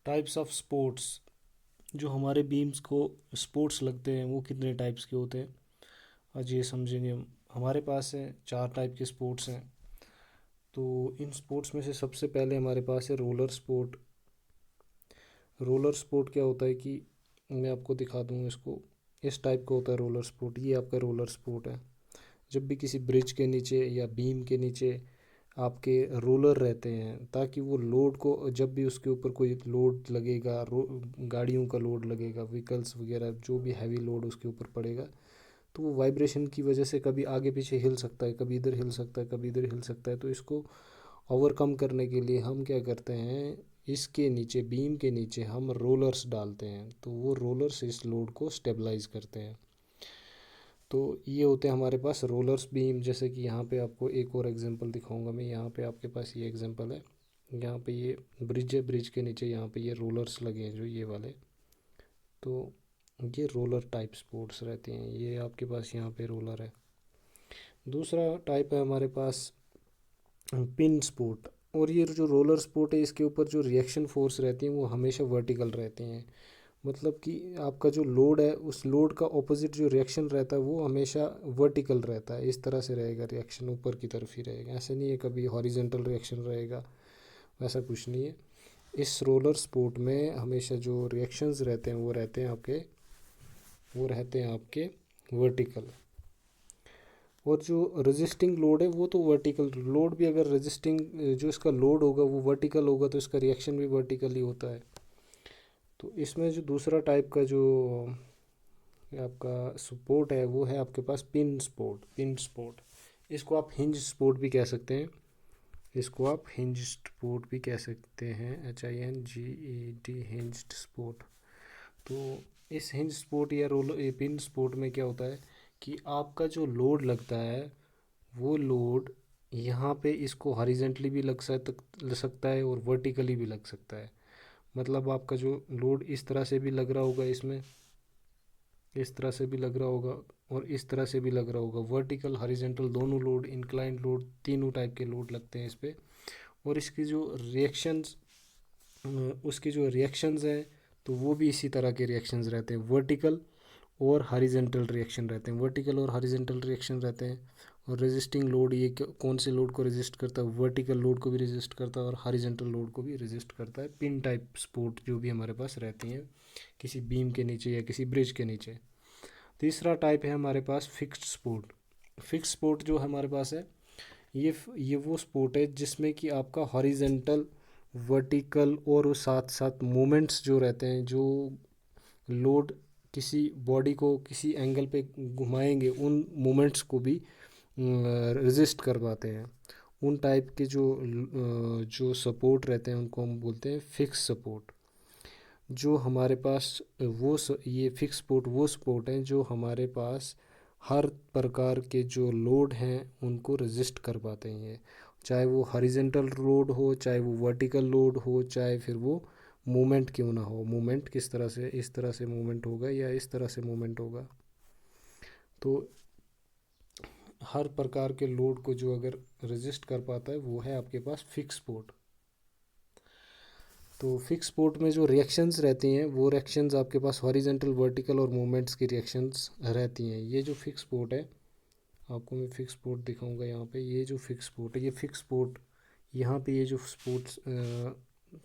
Types of sports, जो हमारे beams को स्पोर्ट्स लगते हैं वो कितने टाइप्स के होते हैं, आज ये समझेंगे हम। हमारे पास है 4 टाइप के स्पोर्ट्स हैं। तो इन स्पोर्ट्स में से सबसे पहले हमारे पास है रोलर स्पोर्ट। रोलर स्पोर्ट क्या होता है कि मैं आपको दिखा दूँ इसको। इस टाइप का होता है रोलर स्पोर्ट, ये आपका रोलर स्पोर्ट है। जब भी किसी ब्रिज के नीचे या बीम के नीचे आपके रोलर रहते हैं, ताकि वो लोड को, जब भी उसके ऊपर कोई लोड लगेगा, गाड़ियों का लोड लगेगा, व्हीकल्स वगैरह जो भी हैवी लोड उसके ऊपर पड़ेगा, तो वो वाइब्रेशन की वजह से कभी आगे पीछे हिल सकता है, कभी इधर हिल सकता है, कभी इधर हिल सकता है। तो इसको ओवरकम करने के लिए हम क्या करते हैं, इसके नीचे, बीम के नीचे हम रोलर्स डालते हैं, तो वो रोलर्स इस लोड को स्टेबलाइज करते हैं। तो ये होते हैं हमारे पास रोलर्स बीम। जैसे कि यहाँ पे आपको एक और एग्जांपल दिखाऊंगा मैं। यहाँ पे आपके पास ये एग्जांपल है, यहाँ पे ये ब्रिज है, ब्रिज के नीचे यहाँ पे ये रोलर्स लगे हैं जो ये वाले। तो ये रोलर टाइप स्पोर्ट्स रहती हैं, ये आपके पास यहाँ पे रोलर है। दूसरा टाइप है हमारे पास पिन स्पोर्ट। और ये जो रोलर स्पोर्ट है, इसके ऊपर जो रिएक्शन फोर्स रहती है वो हमेशा वर्टिकल रहती हैं। मतलब कि आपका जो लोड है, उस लोड का ऑपोजिट जो रिएक्शन रहता है वो हमेशा वर्टिकल रहता है। इस तरह से रहेगा, रिएक्शन ऊपर की तरफ ही रहेगा, ऐसे नहीं है कभी हॉरिजेंटल रिएक्शन रहेगा, वैसा कुछ नहीं है। इस रोलर स्पोर्ट में हमेशा जो रिएक्शंस रहते हैं वो रहते हैं आपके वर्टिकल। और जो रेजिस्टिंग लोड है वो तो वर्टिकल लोड भी, अगर रेजिस्टिंग जो इसका लोड होगा वो वर्टिकल होगा तो इसका रिएक्शन भी वर्टिकल ही होता है। तो इसमें जो दूसरा टाइप का जो आपका सपोर्ट है वो है आपके पास पिन स्पोर्ट। पिन स्पोर्ट, इसको आप हिंज स्पोर्ट भी कह सकते हैं। इसको आप हिंज स्पोर्ट भी कह सकते हैं, HINGED, हिंज्ड स्पोर्ट। तो इस हिंज स्पोर्ट या रोल पिन स्पोर्ट में क्या होता है कि आपका जो लोड लगता है वो लोड यहाँ पे इसको हॉरिजेंटली भी लग सकता है और वर्टिकली भी लग सकता है। मतलब आपका जो लोड इस तरह से भी लग रहा होगा, इसमें इस तरह से भी लग रहा होगा और इस तरह से भी लग रहा होगा। वर्टिकल हॉरिजेंटल दोनों लोड, इंक्लाइंड लोड, तीनों टाइप के लोड लगते हैं इस पर। और इसकी जो रिएक्शंस, उसकी जो रिएक्शंस हैं तो वो भी इसी तरह के रिएक्शंस रहते हैं। वर्टिकल और हॉरिजेंटल रिएक्शन रहते हैं, वर्टिकल और हॉरिजेंटल रिएक्शन रहते हैं। और रेजिस्टिंग लोड, ये कौन से लोड को रेजिस्ट करता है, वर्टिकल लोड को भी रेजिस्ट करता है और हॉरिजेंटल लोड को भी रेजिस्ट करता है। पिन टाइप सपोर्ट जो भी हमारे पास रहती हैं किसी बीम के नीचे या किसी ब्रिज के नीचे। तीसरा टाइप है हमारे पास फिक्स्ड सपोर्ट। फिक्स्ड सपोर्ट जो हमारे पास है, ये वो सपोर्ट है जिसमें कि आपका हॉरिजेंटल, वर्टिकल और साथ साथ मोमेंट्स जो रहते हैं, जो लोड किसी बॉडी को किसी एंगल पे घुमाएंगे, उन मोमेंट्स को भी रेजिस्ट कर पाते हैं। उन टाइप के जो सपोर्ट रहते हैं उनको हम बोलते हैं फिक्स सपोर्ट। जो हमारे पास ये फिक्स सपोर्ट वो सपोर्ट हैं जो हमारे पास हर प्रकार के जो लोड हैं उनको रेजिस्ट कर पाते हैं। चाहे वो हॉरिजेंटल लोड हो, चाहे वो वर्टिकल लोड हो, चाहे फिर वो मूवमेंट क्यों ना हो। मूवमेंट किस तरह से, इस तरह से मूवमेंट होगा या इस तरह से मूवमेंट होगा। तो हर प्रकार के लोड को जो अगर रेजिस्ट कर पाता है वो है आपके पास फिक्स सपोर्ट। तो फिक्स सपोर्ट में जो रिएक्शंस रहती हैं वो रिएक्शंस आपके पास हॉरिजेंटल, वर्टिकल और मूवमेंट्स की रिएक्शंस रहती हैं। ये जो फिक्स सपोर्ट है, आपको मैं फिक्स सपोर्ट दिखाऊंगा यहाँ पे। ये जो फिक्स सपोर्ट है, ये फिक्स सपोर्ट, यहाँ पे ये जो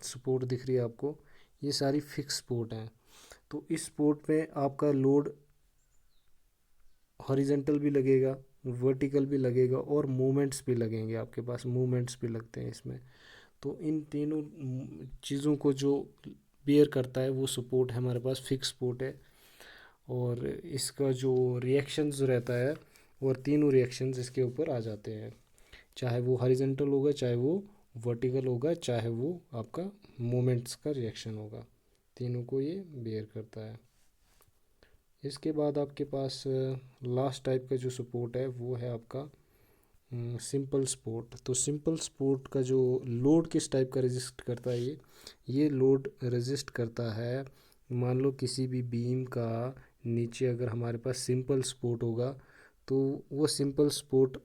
सपोर्ट दिख रही है आपको, ये सारी फिक्स सपोर्ट हैं। तो इस सपोर्ट में आपका लोड हॉरिजेंटल भी लगेगा, वर्टिकल भी लगेगा और मूवमेंट्स भी लगेंगे, आपके पास मूवमेंट्स भी लगते हैं इसमें। तो इन तीनों चीज़ों को जो बेयर करता है वो सपोर्ट है हमारे पास, फिक्स सपोर्ट है। और इसका जो रिएक्शंस रहता है, और तीनों रिएक्शंस इसके ऊपर आ जाते हैं। चाहे वो हॉरिजेंटल होगा, चाहे वो वर्टिकल होगा, चाहे वो आपका मोमेंट्स का रिएक्शन होगा, तीनों को ये बेयर करता है। इसके बाद आपके पास लास्ट टाइप का जो सपोर्ट है वो है आपका सिंपल सपोर्ट। तो सिंपल सपोर्ट का जो लोड किस टाइप का रेजिस्ट करता है, ये लोड रेजिस्ट करता है, मान लो किसी भी बीम का नीचे अगर हमारे पास सिंपल सपोर्ट होगा तो वो सिंपल सपोर्ट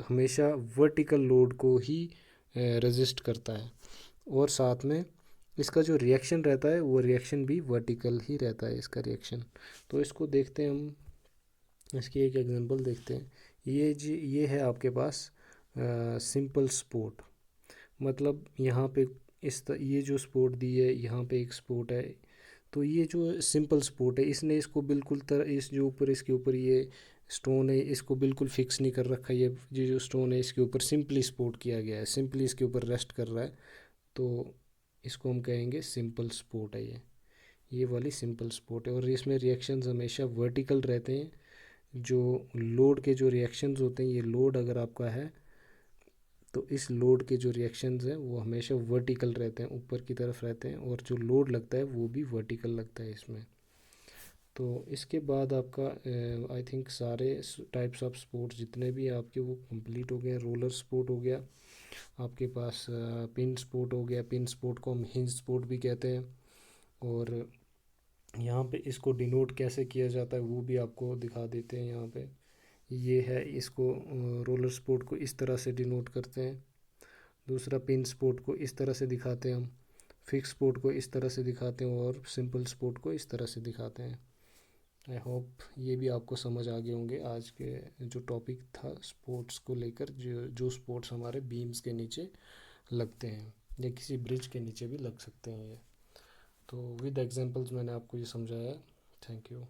हमेशा वर्टिकल लोड को ही रेजिस्ट करता है। और साथ में इसका जो रिएक्शन रहता है वो रिएक्शन भी वर्टिकल ही रहता है इसका रिएक्शन। तो इसको देखते हैं हम, इसकी एक एग्जांपल देखते हैं। ये है आपके पास सिंपल स्पोर्ट, मतलब यहाँ पे ये जो स्पोर्ट दी है, यहाँ पे एक स्पोर्ट है। तो ये जो सिंपल स्पोर्ट है, इसने इसको बिल्कुल इस जो ऊपर इसके ऊपर ये स्टोन है, इसको बिल्कुल फिक्स नहीं कर रखा। ये जो स्टोन है इसके ऊपर सिंपली स्पोर्ट किया गया है, सिंपली इसके ऊपर रेस्ट कर रहा है। तो इसको हम कहेंगे सिंपल स्पोर्ट है ये वाली सिंपल स्पोर्ट है। और इसमें रिएक्शंस हमेशा वर्टिकल रहते हैं। जो लोड के जो रिएक्शंस होते हैं, ये लोड अगर आपका है तो इस लोड के जो रिएक्शंस हैं वो हमेशा वर्टिकल रहते हैं, ऊपर की तरफ रहते हैं, और जो लोड लगता है वो भी वर्टिकल लगता है इसमें। तो इसके बाद आपका आई थिंक सारे टाइप्स ऑफ स्पोर्ट्स जितने भी आपके वो कंप्लीट हो गए। रोलर स्पोर्ट हो गया आपके पास, पिन स्पोर्ट हो गया, पिन स्पोर्ट को हम हिंज स्पोर्ट भी कहते हैं। और यहाँ पे इसको डिनोट कैसे किया जाता है वो भी आपको दिखा देते हैं। यहाँ पे ये है, इसको रोलर स्पोर्ट को इस तरह से डिनोट करते हैं। दूसरा पिन स्पोर्ट को इस तरह से दिखाते हैं हम, फिक्स स्पोर्ट को इस तरह से दिखाते हैं, और सिंपल स्पोर्ट को इस तरह से दिखाते हैं। आई होप ये भी आपको समझ आ गए होंगे आज के जो टॉपिक था स्पोर्ट्स को लेकर, जो जो स्पोर्ट्स हमारे बीम्स के नीचे लगते हैं या किसी ब्रिज के नीचे भी लग सकते हैं ये। तो विद एग्जांपल्स मैंने आपको ये समझाया। Thank you.